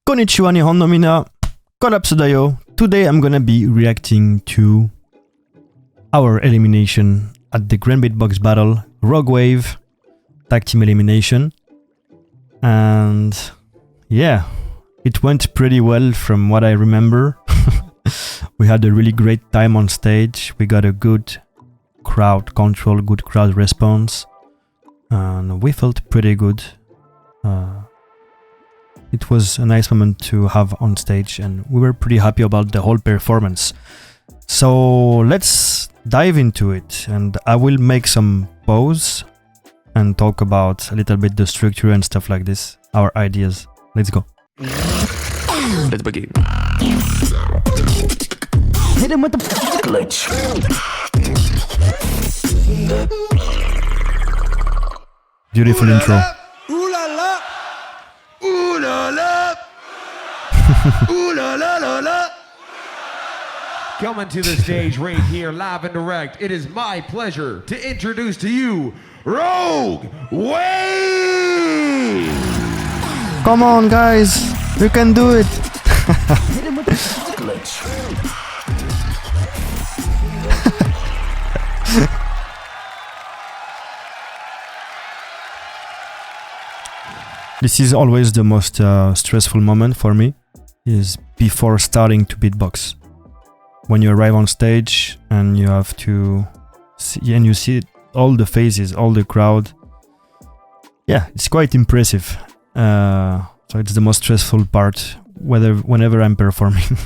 Konnichiwa Nihon no mina, Colaps da yo. Today I'm gonna be reacting to our elimination at the Grand Beatbox Battle, Rogue Wave, Tag Team Elimination. And yeah, it went pretty well from what I remember. We had a really great time on stage. We got a good crowd control, good crowd response. And we felt pretty good. It was a nice moment to have on stage, and we were pretty happy about the whole performance. So let's dive into it, and I will make some pause and talk about a little bit the structure and stuff like this, our ideas. Let's go. Let's begin. Hit him with the glitch. Beautiful intro. Ooh la la. Ooh la la. Ooh la la la la. Coming to the stage right here, live and direct, it is my pleasure to introduce to you Rogue Wave! Come on, guys, you can do it. Hit him with the glitch. This is always the most stressful moment for me, is before starting to beatbox. When you arrive on stage and you have to see, and you see all the faces, all the crowd. Yeah, it's quite impressive. So it's the most stressful part, whenever I'm performing.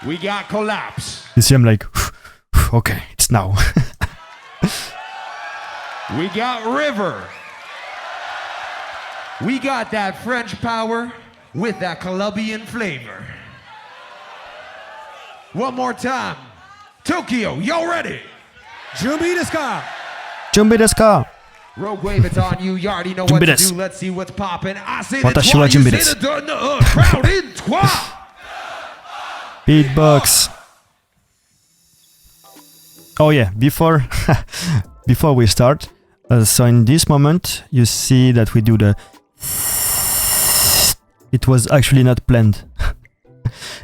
We got Colaps. You see, I'm like, okay, it's now. We got River. We got that French power with that Colombian flavor. One more time. Tokyo, y'all ready? Junbi desu ka? Junbi desu ka? Rogue Wave, it's on you. You already know what to desu. do. Let's see what's popping. I say the Watashi wa twa, you junbi say desu. the crowd in twa. Beatbox. Oh yeah, before we start, so in this moment you see that we do the. It was actually not planned.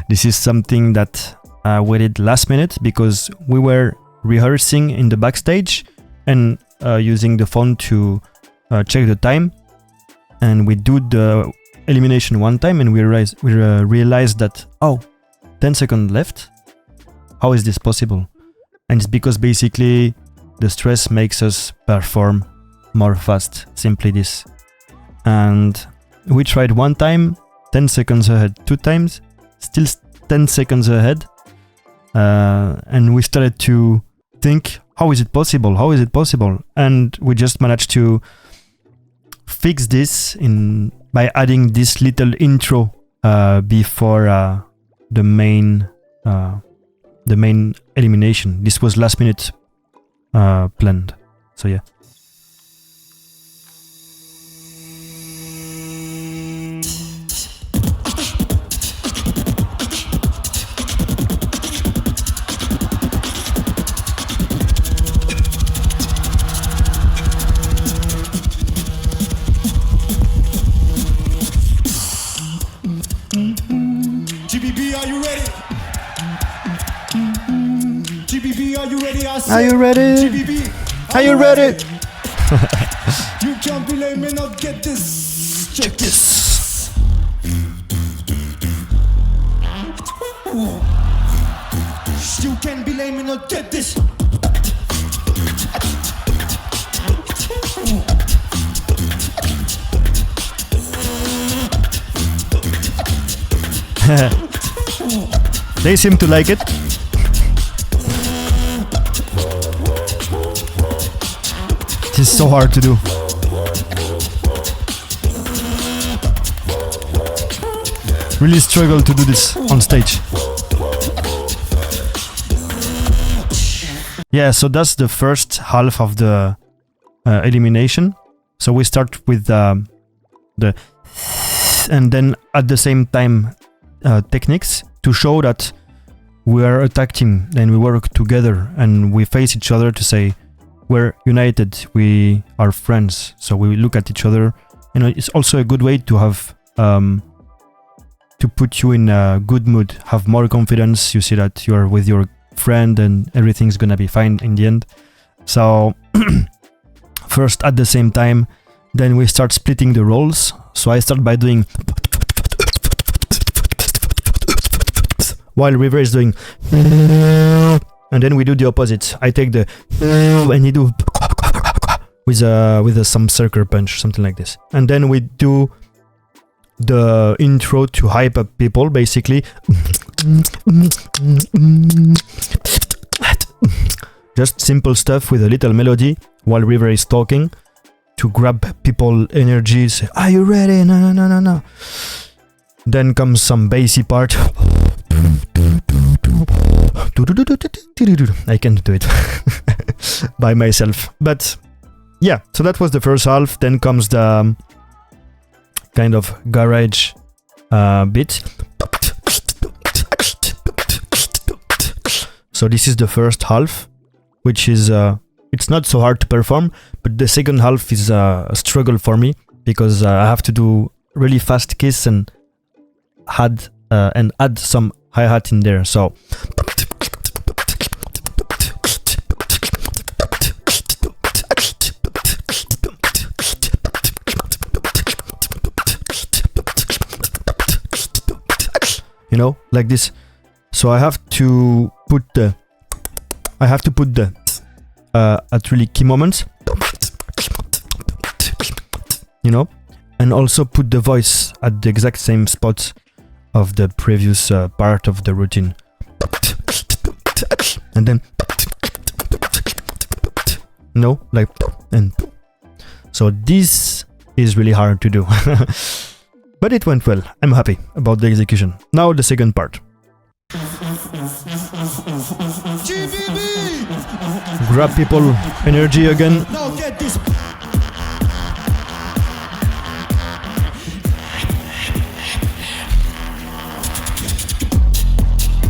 This is something that we did last minute because we were rehearsing in the backstage and using the phone to check the time, and we do the elimination one time and we realized that 10 seconds left. How is this possible? And it's because basically the stress makes us perform more fast, simply this. And we tried one time, 10 seconds ahead, two times, still 10 seconds ahead. And we started to think, how is it possible? How is it possible? And we just managed to fix this by adding this little intro before the main elimination. This was last minute planned. So yeah. GBB, are you ready? GBB, are you ready? I said, Are you ready? GBB, Are you ready? You can't be lame and not get this. Check this. You can't be lame and not get this. They seem to like it. It is so hard to do. Really struggle to do this on stage. Yeah, so that's the first half of the elimination. So we start with the and then at the same time techniques to show that we are a tag team and we work together and we face each other to say we're united, we are friends, so we look at each other. You know, it's also a good way to have to put you in a good mood, have more confidence. You see that you're with your friend and everything's gonna be fine in the end. So first at the same time, then we start splitting the roles. So I start by doing while River is doing, and then we do the opposite. I take the and he do with some circle punch, something like this, and then we do the intro to hype up people, basically. Just simple stuff with a little melody while River is talking to grab people energies. Are you ready? No. Then comes some bassy part. I can't do it by myself, but yeah, so that was the first half. Then comes the kind of garage bit. So this is the first half, which is it's not so hard to perform, but the second half is a struggle for me because I have to do really fast kiss and add some hi-hat in there. So you know, like this. So I have to put the at really key moments, you know, and also put the voice at the exact same spot of the previous part of the routine, and then no, like, and so this is really hard to do. But it went well. I'm happy about the execution. Now the second part. GBB! Grab people energy again. Now get this.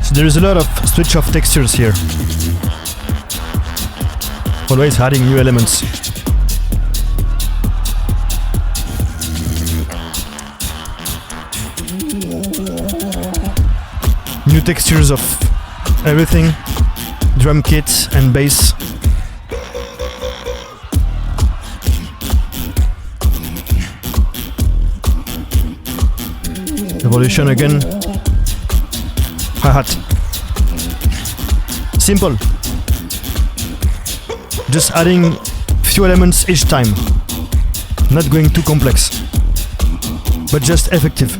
So there is a lot of switch of textures here. Always adding new elements. New textures of everything, drum kit and bass. Evolution again. Hi-hat. Simple. Just adding few elements each time. Not going too complex, but just effective.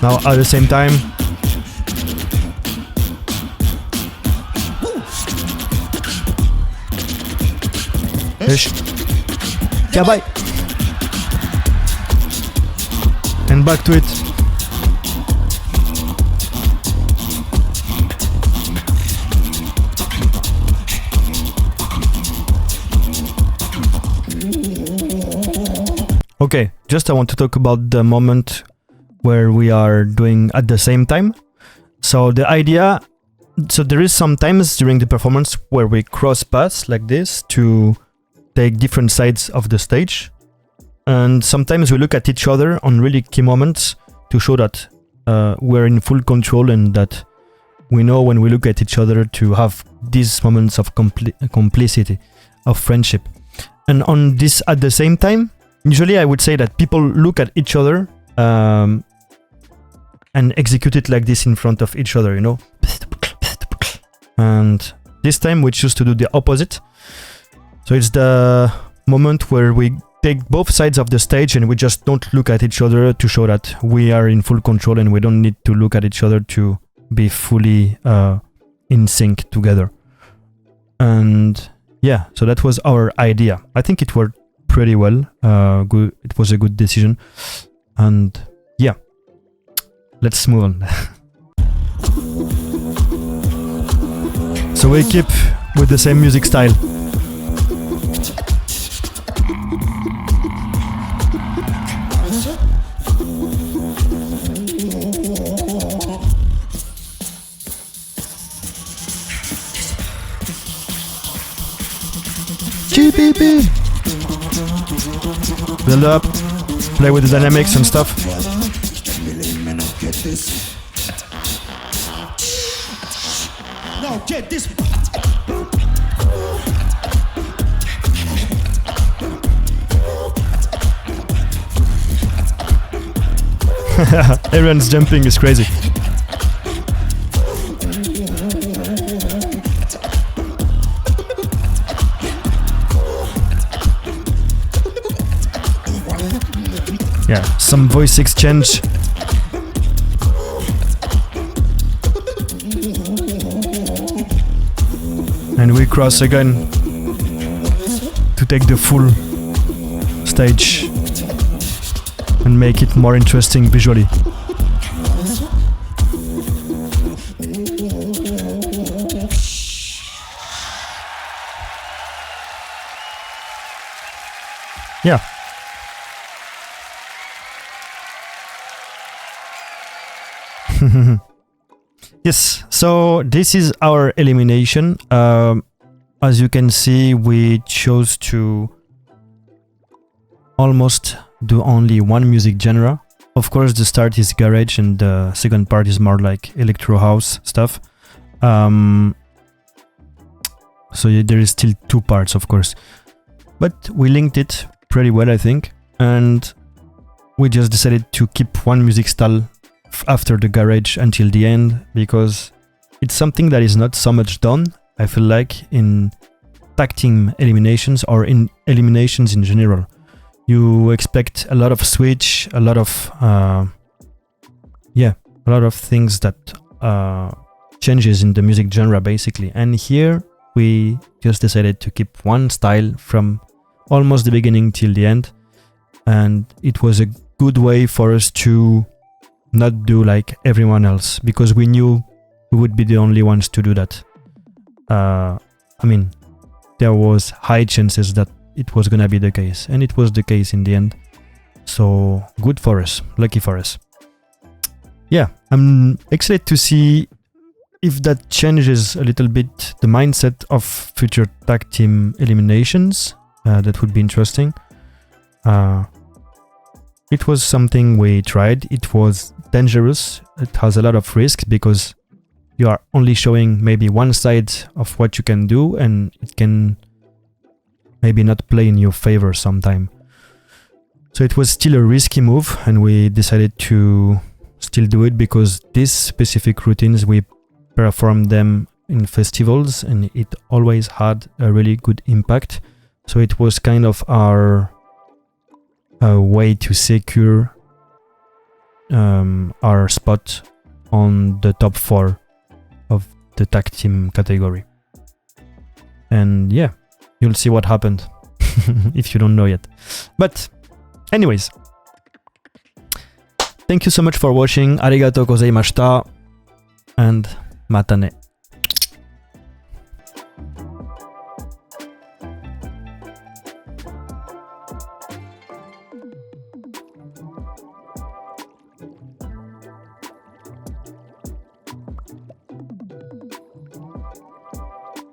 Now at the same time, ish, yeah, bye, and back to it. Okay, just I want to talk about the moment where we are doing at the same time. So the idea, so there is sometimes during the performance where we cross paths like this to take different sides of the stage, and sometimes we look at each other on really key moments to show that we're in full control and that we know when we look at each other to have these moments of complicity, of friendship. And on this at the same time, usually I would say that people look at each other and execute it like this in front of each other, you know. And this time we choose to do the opposite. So it's the moment where we take both sides of the stage and we just don't look at each other to show that we are in full control and we don't need to look at each other to be fully in sync together. And yeah, so that was our idea. I think it worked pretty well. Good. It was a good decision. And yeah, let's move on. So we keep with the same music style. GBB. Build up, play with the dynamics and stuff. Now get this. Everyone's jumping is crazy. Yeah, some voice exchange. And we cross again to take the full stage and make it more interesting visually. Yeah. Yes, so this is our elimination. As you can see, we chose to almost do only one music genre. Of course, the start is garage and the second part is more like electro house stuff. So yeah, there is still two parts, of course. But we linked it pretty well, I think. And we just decided to keep one music style after the garage until the end, because it's something that is not so much done, I feel like, in tag team eliminations or in eliminations in general. You expect a lot of switch, a lot of things that changes in the music genre basically. And here we just decided to keep one style from almost the beginning till the end, and it was a good way for us to not do like everyone else, because we knew we would be the only ones to do that. I mean, there was high chances that it was gonna be the case, and it was the case in the end. So good for us, lucky for us. Yeah, I'm excited to see if that changes a little bit the mindset of future tag team eliminations. That would be interesting. It was something we tried. It was dangerous. It has a lot of risk because you are only showing maybe one side of what you can do, and it can maybe not play in your favor sometime. So it was still a risky move, and we decided to still do it because these specific routines, we performed them in festivals and it always had a really good impact. So it was kind of our way to secure our spot on the top 4 of the tag team category. And yeah, you'll see what happened if you don't know yet. But anyways, thank you so much for watching. Arigatou gozaimashita and mata ne.